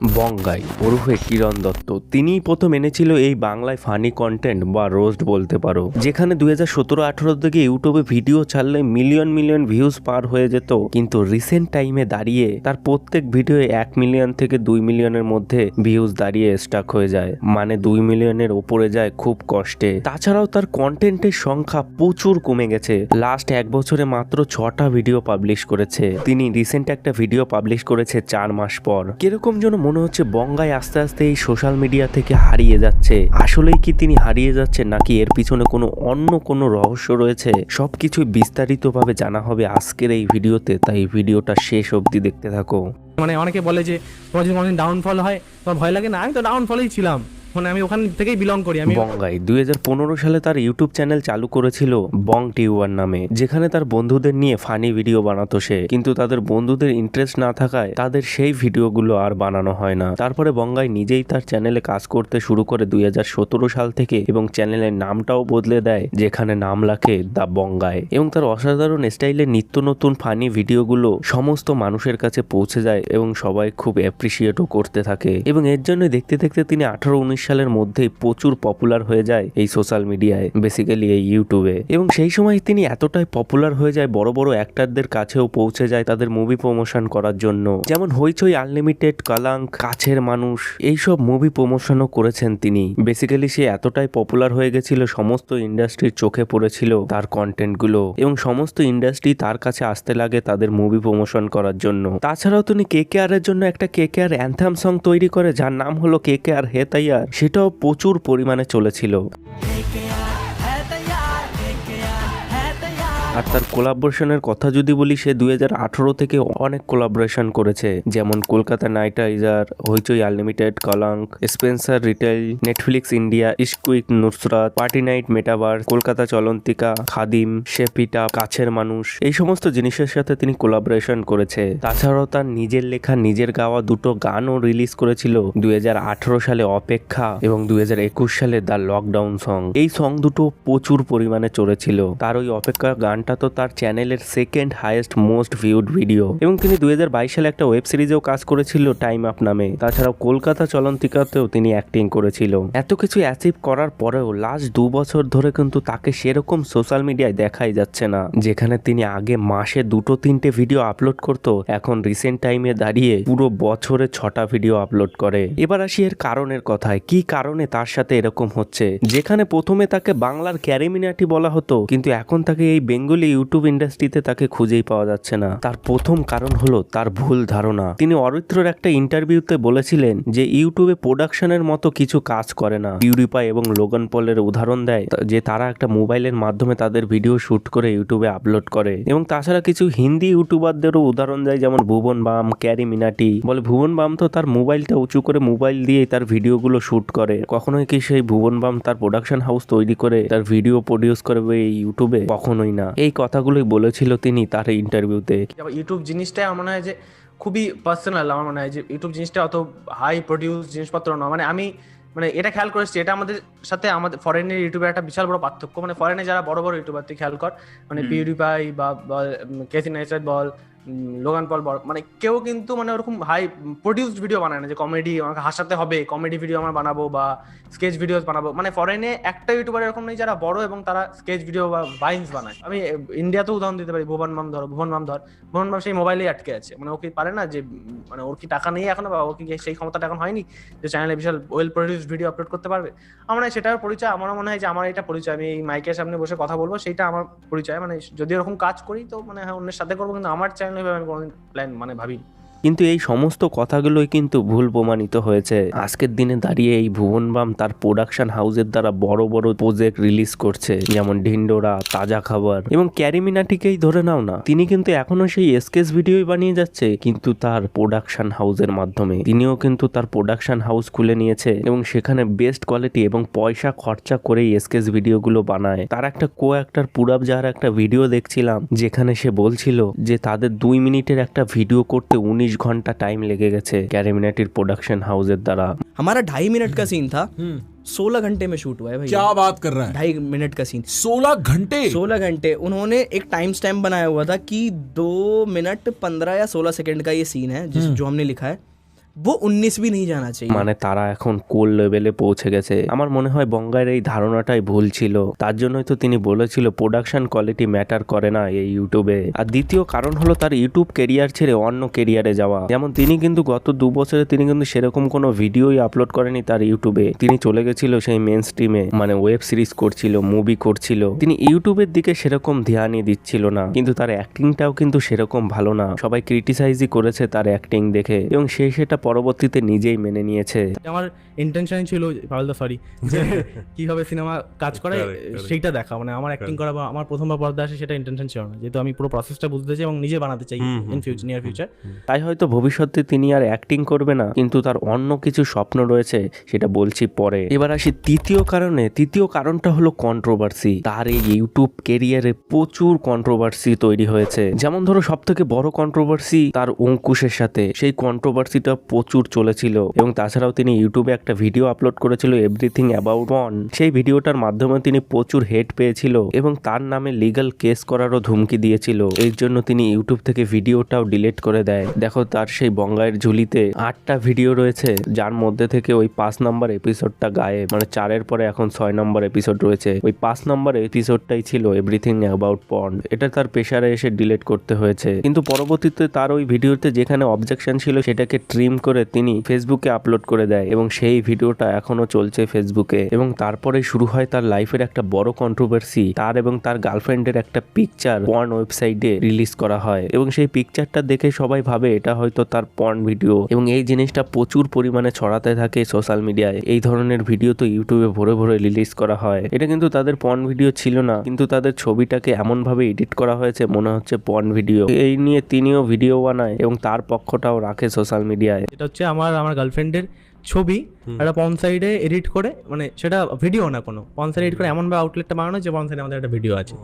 বঙ্গাই ওরফে কিরণ দত্ত তিনিই প্রথম এনেছিল এই বাংলায় ফানি কন্টেন্ট বা রোস্ট বলতে পারো, যেখানে 2017-18 দিকে ইউটিউবে ভিডিও ছাড়লে মিলিয়ন মিলিয়ন ভিউজ পার হয়ে যেত, কিন্তু রিসেন্ট টাইমে দাঁড়িয়ে তার প্রত্যেক ভিডিও 1 মিলিয়ন থেকে 2 মিলিয়নের মধ্যে ভিউজ দাঁড়িয়ে স্টাক হয়ে যায়, মানে 2 মিলিয়নের ওপরে যায় খুব কষ্টে। তাছাড়াও তার কন্টেন্টের সংখ্যা প্রচুর কমে গেছে, লাস্ট 1 বছরে মাত্র 6টা ভিডিও পাবলিশ করেছে। তিনি রিসেন্ট একটা ভিডিও পাবলিশ করেছে 4 মাস পর। কিরকম যেন মনে হচ্ছে বঙ্গাই আস্তে আস্তে এই সোশ্যাল মিডিয়া থেকে হারিয়ে যাচ্ছে। আসলেই কি তিনি হারিয়ে যাচ্ছে, নাকি এর পিছনে অন্য কোনো রহস্য রয়েছে? সবকিছু বিস্তারিতভাবে জানা হবে আজকের এই ভিডিওতে, তাই ভিডিওটা শেষ অবধি দেখতে থাকো। মানে অনেকে বলে যে তোমার যদি কোনোদিন ডাউনফল হয় তোমার ভয় লাগে না, আমি তো ডাউনফলেই ছিলাম, মানে আমি ওখান থেকেই বিলং করি। আমি বঙ্গাই 2015 সালে তার ইউটিউব চ্যানেল চালু করেছিল বং টিউবার নামে, যেখানে তার বন্ধুদের নিয়ে ফানি ভিডিও বানাতো সে, কিন্তু তাদের বন্ধুদের ইন্টারেস্ট না থাকায় তাদের সেই ভিডিওগুলো আর বানানো হয় না। তারপরে বঙ্গাই নিজেই তার চ্যানেলে কাজ করতে শুরু করে 2017 সাল থেকে, এবং চ্যানেলের নামটাও বদলে দেয়, যেখানে নাম রাখে দ্য বঙ্গাই। এবং তার অসাধারণ স্টাইলে নিত্য নতুন ফানি ভিডিওগুলো সমস্ত মানুষের কাছে পৌঁছে যায় এবং সবাই খুব অ্যাপ্রিসিয়েটও করতে থাকে। এবং এর জন্য দেখতে দেখতে তিনি 18-19 সালের মধ্যেই প্রচুর পপুলার হয়ে যায় এই সোশ্যাল মিডিয়ায়, বেসিক্যালি এই ইউটিউবে। এবং সেই সময় তিনি এতটাই পপুলার হয়ে যায়, বড় বড় অ্যাক্টরদের কাছেও পৌঁছে যায় তাদের মুভি প্রমোশন করার জন্য, যেমন হইচই আনলিমিটেড, কলাঙ্ক, কাছের মানুষ, এইসব মুভি প্রমোশনও করেছেন তিনি। বেসিক্যালি সে এতটাই পপুলার হয়ে গেছিল, সমস্ত ইন্ডাস্ট্রির চোখে পড়েছিল তার কন্টেন্টগুলো, এবং সমস্ত ইন্ডাস্ট্রি তার কাছে আসতে লাগে তাদের মুভি প্রমোশন করার জন্য। তাছাড়াও তিনি KKR এর জন্য একটা KKR অ্যান্থাম সং তৈরি করে, যার নাম হলো KKR হে তৈয়ার, সেটাও প্রচুর পরিমাণে চলেছিল। আর তার কোলাবোরেশনের কথা যদি বলি, সে 2018 থেকে অনেক কোলাবোরেশন করেছে, যেমন Kolkata knight rider, Hoichoi unlimited, Kalank, Spencer retail, Netflix India, ইস্কুইক, Nusrat, party night, metaverse, Kolkata Chalantika, Khadim, শেপিটা, কাছের মানুষ, এই সমস্ত জিনিসের সাথে তিনি কোলাবোরেশন করেছে। তাছাড়াও তার নিজের লেখা, নিজের গাওয়া দুটো গানও রিলিজ করেছিল 2018 সালে, অপেক্ষা, এবং 2021 সালে দ্য লকডাউন সং। এই সং দুটো প্রচুর পরিমাণে চলেছিল। তার ওই অপেক্ষা গানটা তো তার চ্যানেলের second highest most viewed video. এবং তিনি 2022 সালে একটা ওয়েব সিরিজেও কাজ করেছিল টাইম আপ নামে। তাছাড়াও কলকাতা চলন্তিকাতেও তিনি অ্যাক্টিং করেছিল। এত কিছু অ্যাচিভ করার পরেও লাস্ট 2 বছর ধরে কিন্তু তাকে সেরকম সোশ্যাল মিডিয়ায় দেখাই যাচ্ছে না। যেখানে তিনি আগে মাসে 2-3টে ভিডিও আপলোড করত, এখন রিসেন্ট টাইমে দাঁড়িয়ে পুরো বছরে 6টা ভিডিও আপলোড করে। এবার আসি এর কারণের কথায়, কি কারণে তার সাথে এরকম হচ্ছে। যেখানে প্রথমে তাকে বাংলার ক্যারিমিনাটি বলা হতো, কিন্তু এখন তাকে এই বেঙ্গলি ইউটিউব ইন্ডাস্ট্রিতে তাকে খুঁজেই পাওয়া যাচ্ছে না। তার প্রথম কারণ হলো তার ভুল ধারণা। তিনি অরিত্রর একটা ইন্টারভিউতে বলেছিলেন যে ইউটিউবে প্রোডাকশনের মতো কিছু কাজ করে না। পিউরিপাই এবং লোগান পলের উদাহরণ দেয় যে তারা একটা মোবাইলের মাধ্যমে তাদের ভিডিও শুট করে ইউটিউবে আপলোড করে। এবং তাছাড়া কিছু হিন্দি ইউটিউবারদেরও উদাহরণ দেয়, যেমন ভুবন বাম, ক্যারি মিনাটি। বলে ভুবন বাম তো তার মোবাইলটা উঁচু করে মোবাইল দিয়েই তার ভিডিওগুলো শুট করে, কখনোই কি সেই ভুবন বাম তার প্রোডাকশন হাউস তৈরি করে তার ভিডিও প্রডিউস করবে এই ইউটিউবে? কখনোই না। এই কথাগুলোই বলেছিল তিনি তার ইন্টারভিউতে। ইউটিউব জিনিসটা আমার মনে হয় যে খুবই পার্সোনাল। আমার মনে হয় যে ইউটিউব জিনিসটা অত হাই প্রডিউস জিনিসপত্র না। মানে আমি এটা খেয়াল করেছি, এটা আমাদের সাথে আমাদের ফরেনের ইউটিউবের একটা বিশাল বড় পার্থক্য। মানে ফরেনে যারা বড় বড় ইউটিউবার তুই খেয়াল কর, মানে পিউরিপাই বা কেসি নাইস্টার বল, লোগান পল বল, মানে কেউ কিন্তু ওরকম হাই প্রডিউসড ভিডিও বানায় না যে কমেডি আমাকে হাসাতে হবে, কমেডি ভিডিও আমরা বানাবো বা স্কেচ ভিডিওস বানাবো। ফরেনে একটা ইউটিউবার এরকম নেই যারা বড় এবং তারা স্কেচ ভিডিও বা ভাইন্স বানায়। আমি ইন্ডিয়াতেও উদাহরণ দিতে পারি, ভুবন মাম ভুবন মাম সেই মোবাইলেই আটকে আছে। ও কি পারে না যে ওর কি টাকা নেই এখনো, বা ও কি সেই ক্ষমতাটা এখন হয়নি যে চ্যানেলে বিশাল ওয়েল প্রডিউসড ভিডিও আপলোড করতে পারবে? আমার সেটার পরিচয়, আমার মনে হয় যে আমার এটা পরিচয়, আমি এই মাইকের সামনে বসে কথা বলবো, সেইটা আমার পরিচয়। যদি এরকম কাজ করি তো হ্যাঁ অন্যের সাথে করবো, কিন্তু আমার চ্যানেল হিসেবে আমি কোনোদিন প্ল্যান ভাবি। কিন্তু এই সমস্ত কথাগুলোই কিন্তু ভুল প্রমাণিত হয়েছে। আজকের দিনে দাঁড়িয়ে এই ভুবন বাম তার প্রোডাকশন হাউসের দ্বারা বড় বড় প্রজেক্ট রিলিজ করছে, যেমন ঢিন্ডোরা, তাজা খাবার, এবং ক্যারিমিনাটিকেই ধরে নাও না, তিনি কিন্তু এখনো সেই স্কেচ ভিডিওই বানিয়ে যাচ্ছে, কিন্তু তার প্রোডাকশন হাউসের মাধ্যমে। তিনিও কিন্তু তার প্রোডাকশন হাউস খুলে নিয়েছে এবং সেখানে বেস্ট কোয়ালিটি এবং পয়সা খরচা করেই স্কেচ ভিডিওগুলো বানায়। তার একটা অ্যাক্টর পুরাব যার একটা ভিডিও দেখছিলাম, যেখানে সে বলছিল যে তাদের 2 মিনিটের একটা ভিডিও করতে 19 घंटा टाइम लेगे गए कैरिमिनाटीर प्रोडक्शन हाउसेर द्वारा। हमारा 2.5 मिनट का सीन था, 16 घंटे में शूट हुआ है भाई। क्या बात कर रहा है? 2.5 मिनट का सीन 16 घंटे। 16 घंटे उन्होंने एक टाइम स्टैम्प बनाया हुआ था कि 2 मिनट 15 या 16 सेकंड का ये सीन है जो हमने लिखा है। वो 19 भी नहीं जाना चाहिए। মানে তারা এখন কোল লেভেলে পৌঁছে গেছে। আমার মনে হয় বঙ্গাইয়ের এই ধারণাটাই ভুল ছিল, তার জন্যই তো তিনি বলেছিল প্রোডাকশন কোয়ালিটি ম্যাটার করে না এই ইউটিউবে। আর দ্বিতীয় কারণ হলো তার ইউটিউব কেরিয়ার ছেড়ে অন্য কেরিয়ারে যাওয়া। যেমন তিনি কিন্তু গত 2 বছরে তিনি কিন্তু সেরকম কোনো ভিডিওই আপলোড করেনি তার ইউটিউবে। তিনি চলে গেছিল সেই মেন স্ট্রিমে, মানে ওয়েব সিরিজ করছিল, মুভি করছিল। তিনি ইউটিউবের দিকে সেরকম ধ্যানই দিচ্ছিল না। কিন্তু তার অ্যাক্টিংটাও কিন্তু সেরকম ভালো না, সবাই ক্রিটিসাইজই করেছে তার অ্যাক্টিং দেখে, এবং সেটা পরবর্তীতে নিজেই মেনে নিয়েছে। আমার ইন্টেনশন ছিল পারুলদা সরি যে কিভাবে সিনেমা কাজ করে সেইটা দেখা, মানে আমার অ্যাক্টিং করা বা আমার প্রথমবার পর্দা আসে সেটা ইন্টেনশন ছিল না, যেহেতু আমি পুরো প্রসেসটা বুঝতে চাই এবং নিজে বানাতে চাই ইন ফিউচার, নিয়ার ফিউচার। তাই হয়তো ভবিষ্যতে তিনি আর অ্যাক্টিং করবে না, কিন্তু তার অন্য কিছু স্বপ্ন রয়েছে, সেটা বলছি পরে। এবার আসি তৃতীয় কারণে। তৃতীয় কারণটা হলো কন্ট্রোভার্সি। তার এই ইউটিউব কেরিয়ারে প্রচুর কন্ট্রোভার্সি তৈরি হয়েছে। যেমন ধরো সব থেকে বড় কন্ট্রোভার্সি তার অঙ্কুশের সাথে, সেই কন্ট্রোভার্সিটা প্রচুর চলেছিল। এবং তাছাড়াও তিনি ইউটিউবে একটা ভিডিও আপলোড করেছিল এভরিথিং অ্যাবাউট পর্ন। সেই ভিডিওটার মাধ্যমে তিনি প্রচুর হেট পেয়েছিল এবং তার নামে লিগ্যাল কেস করারও ধুমকি দিয়েছিল। এর জন্য তিনি ইউটিউব থেকে ভিডিওটাও ডিলিট করে দেয়। দেখো তার সেই বঙ্গাইয়ের ঝুলিতে 8টা ভিডিও রয়েছে, যার মধ্যে থেকে ওই 5 নম্বর এপিসোডটা গায়েব। মানে 4-এর পরে এখন 6 নম্বর এপিসোড রয়েছে। ওই 5 নম্বর এপিসোডটাই ছিল এভরিথিং অ্যাবাউট পর্ন। এটা তার পেশারে এসে ডিলিট করতে হয়েছে। কিন্তু পরবর্তীতে তার ওই ভিডিওতে যেখানে অবজেকশন ছিল সেটাকে ট্রিম করে তিনি ফেসবুকে আপলোড করে দেয় এবং সেই ভিডিওটা এখনো চলছে ফেসবুকে। এবং তারপরে শুরু হয় তার লাইফের একটা বড় কন্ট্রোভার্সি। তার এবং তার গার্লফ্রেন্ডের একটা পিকচার পর্ন ওয়েবসাইটে রিলিজ করা হয় এবং সেই পিকচারটা দেখে সবাই ভাবে এটা হয়তো তার পর্ন ভিডিও, এবং এই জিনিসটা প্রচুর পরিমাণে ছড়াতে থাকে সোশ্যাল মিডিয়ায়। এই ধরনের ভিডিও তো ইউটিউবে ভরে ভরে রিলিজ করা হয়। এটা কিন্তু তাদের পর্ন ভিডিও ছিল না, কিন্তু তাদের ছবিটাকে এমন ভাবে এডিট করা হয়েছে মনে হচ্ছে পর্ন ভিডিও। এই নিয়ে তিনিও ভিডিও বানায় এবং তার পক্ষটাও রাখে সোশ্যাল মিডিয়ায়। এটা হচ্ছে আমার গার্লফ্রেন্ডের ছবি একটা পর্ন সাইডে এডিট করে, মানে সেটা ভিডিও না কোনো পর্ন সাইড এডিট করে এমনভাবে আউটলেটটা বানানো যে পর্ন সাইডে আমাদের একটা ভিডিও আছে।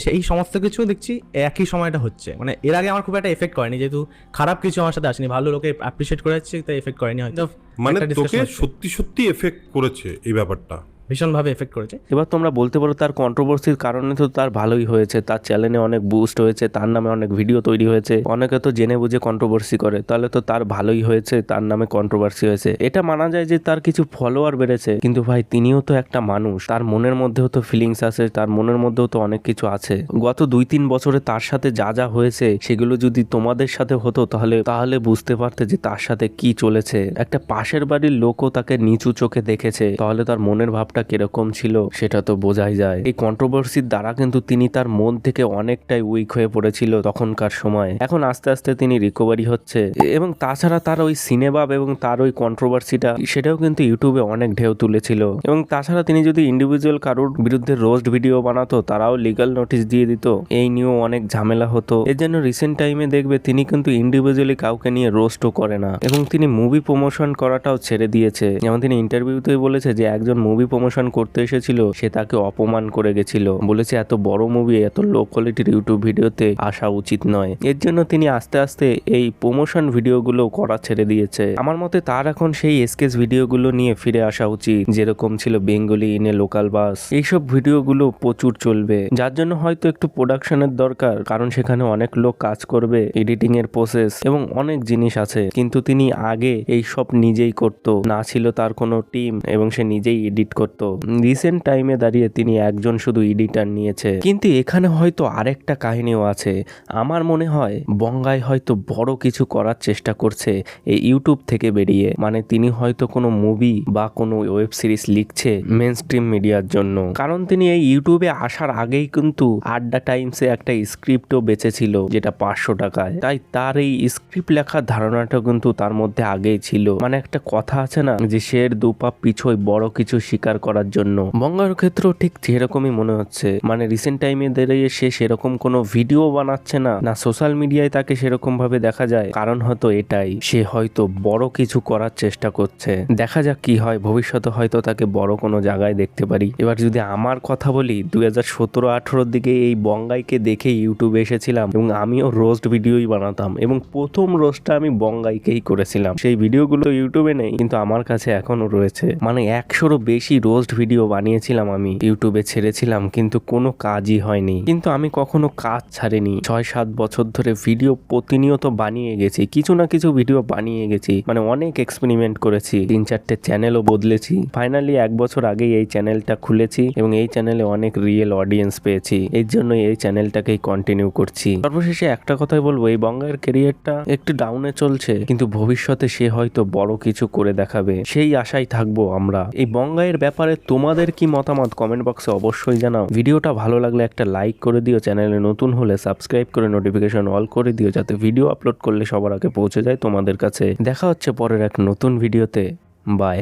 সেই সমস্ত কিছু দেখছি একই সময়টা হচ্ছে। মানে এর আগে আমার খুব একটা এফেক্ট করেনি, যেহেতু খারাপ কিছু আমার সাথে আসেনি, ভালো লোকে অ্যাপ্রিসিয়েট করে যাচ্ছে, তাই এফেক্ট করেনি হয়তো। মানে একটা তোকে discussion হচ্ছে। সত্যি সত্যি এফেক্ট করেছে এই ব্যাপারটা। ভীষণভাবে এফেক্ট করেছে। এবার তোমরা বলতে পারো তার কন্ট্রোভার্সির কারণে তো তার ভালোই হয়েছে, তার চ্যানেলে অনেক বুস্ট হয়েছে, তার নামে অনেক ভিডিও তৈরি হয়েছে। অনেকে তো জেনে বুঝে কন্ট্রোভার্সি করে, তাহলে তো তার ভালোই হয়েছে, তার নামে কন্ট্রোভার্সি হয়েছে। এটা মানা যায় যে তার কিছু ফলোয়ার বেড়েছে, কিন্তু ভাই তিনিও তো একটা মানুষ, তার মনের মধ্যেও তো ফিলিংস আছে, তার মনের মধ্যেও তো অনেক কিছু আছে। গত 2-3 বছরে তার সাথে যা যা হয়েছে সেগুলো যদি তোমাদের সাথে হতো তাহলে বুঝতে পারতে যে তার সাথে কি চলেছে। একটা পাশের বাড়ির লোকও তাকে নিচু চোখে দেখেছে, তাহলে তার মনের ভাবটা কিরকম ছিল সেটা তো বোঝাই যায়। এই কন্ট্রোভার্সির দ্বারা কিন্তু তিনি তার মন থেকে অনেকটাই উইক হয়ে পড়েছিল তখনকার সময়। এখন আস্তে আস্তে তিনি রিকভারি হচ্ছে। এবং তাছাড়া তার ওই সিনেবাব এবং তার ওই কন্ট্রোভার্সিটা সেটাও কিন্তু ইউটিউবে অনেক ঢেউ তুলেছিল। এবং তাছাড়া তিনি যদি ইন্ডিভিজুয়াল কারোর বিরুদ্ধে রোস্ট ভিডিও বানাতো তারাও লিগ্যাল নোটিশ দিয়ে দিত, এই নিয়েও অনেক ঝামেলা হতো। এর জন্য রিসেন্ট টাইমে দেখবে তিনি কিন্তু ইন্ডিভিজুয়ালি কাউকে নিয়ে রোস্টও করে না, এবং তিনি মুভি প্রমোশন করাটাও ছেড়ে দিয়েছে। যেমন তিনি ইন্টারভিউতেই বলেছে যে একজন মুভি প্রমোশন করতে এসেছিল, সে তাকে অপমান করে গেছিল, বলেছে এত বড় মুভি এত লো কোয়ালিটির ইউটিউব ভিডিওতে আসা উচিত নয়। এর জন্য তিনি আস্তে আস্তে এই প্রমোশন ভিডিওগুলো করা ছেড়ে দিয়েছে। আমার মতে তার এখন সেই স্কেচ ভিডিওগুলো নিয়ে ফিরে আসা উচিত, যেরকম ছিল Bengali in a local bus. এইসব ভিডিওগুলো প্রচুর চলবে, যার জন্য হয়তো একটু প্রোডাকশনের দরকার, কারণ সেখানে অনেক লোক কাজ করবে, এডিটিং এর প্রসেস এবং অনেক জিনিস আছে। কিন্তু তিনি আগে এই সব নিজেই করতো না, ছিল তার কোনো টিম এবং সে নিজেই এডিট করতো। রিসেন্ট টাইমে দাঁড়িয়ে তিনি একজন শুধু এডিটার নিয়েছে। কিন্তু এখানে হয়তো আরেকটা কাহিনীও আছে। আমার মনে হয় বঙ্গাই হয়তো বড় কিছু করার চেষ্টা করছে এই ইউটিউব থেকে বেরিয়ে। মানে তিনি হয়তো কোনো মুভি বা কোনো ওয়েব সিরিজ লিখছে মেন স্ট্রিম মিডিয়ার জন্য, কারণ তিনি এই ইউটিউবে আসার আগেই কিন্তু আড্ডা টাইমসে একটা স্ক্রিপ্টও বেচেছিল যেটা 500 টাকায়। তাই তার এই স্ক্রিপ্ট লেখার ধারণাটা কিন্তু তার মধ্যে আগেই ছিল। মানে একটা কথা আছে না যে শের দুপা পিছই বড় কিছু স্বীকার করার জন্য, বঙ্গার ক্ষেত্রেও ঠিক সেরকমই মনে হচ্ছে। মানে রিসেন্ট টাইমে দাঁড়িয়ে সে সেরকম কোনো ভিডিও বানাচ্ছে না, না সোশ্যাল মিডিয়ায় তাকে সেরকম ভাবে দেখা যায়। কারণ হয়তো এটাই, সে হয়তো বড় কিছু করার চেষ্টা করছে। দেখা যাক কি হয়, ভবিষ্যতে হয়তো তাকে বড় কোনো জায়গায় দেখতে পারি। এবার যদি আমার কথা বলি, 2017-18 দিকে এই বঙ্গাইকে দেখে ইউটিউবে এসেছিলাম এবং আমিও রোস্ট ভিডিওই বানাতাম, এবং প্রথম রোস্টটা আমি বঙ্গাইকেই করেছিলাম। সেই ভিডিওগুলো ইউটিউবে নেই, কিন্তু আমার কাছে এখনো রয়েছে। মানে 100-এরও বেশি রোস্ট রোস্ট ভিডিও বানিয়েছিলাম, আমি ইউটিউবে ছেড়েছিলাম, কিন্তু কোনো কাজই হয়নি। কিন্তু আমি কখনো কাজ ছাড়িনি। 6-7 বছর ধরে ভিডিও প্রতিনিয়ত বানিয়ে গেছি, কিছু না কিছু ভিডিও বানিয়ে গেছি, মানে অনেক এক্সপেরিমেন্ট করেছি, 3-4টে চ্যানেলও বদলেছি। ফাইনালি 1 বছর আগেই এই চ্যানেলটা খুলেছি এবং এই চ্যানেলে অনেক রিয়েল অডিয়েন্স পেয়েছি, এই জন্যই এই চ্যানেলটাকেই কন্টিনিউ করছি। সর্বশেষে একটা কথাই বলবো, এই বঙ্গায়ের ক্যারিয়ারটা একটু ডাউনে চলছে, কিন্তু ভবিষ্যতে সে হয়তো বড় কিছু করে দেখাবে, সেই আশায় থাকবো আমরা। এই বঙ্গায়ের ব্যাপারে তোমাদের কি মতামত কমেন্ট বক্সে অবশ্যই জানাও। ভিডিওটা ভালো লাগলে একটা লাইক করে দিও, চ্যানেলে নতুন হলে সাবস্ক্রাইব করে নোটিফিকেশন অল করে দিও, যাতে ভিডিও আপলোড করলে সবার আগে পৌঁছে যায় তোমাদের কাছে। দেখা হচ্ছে পরের এক নতুন ভিডিওতে। বাই।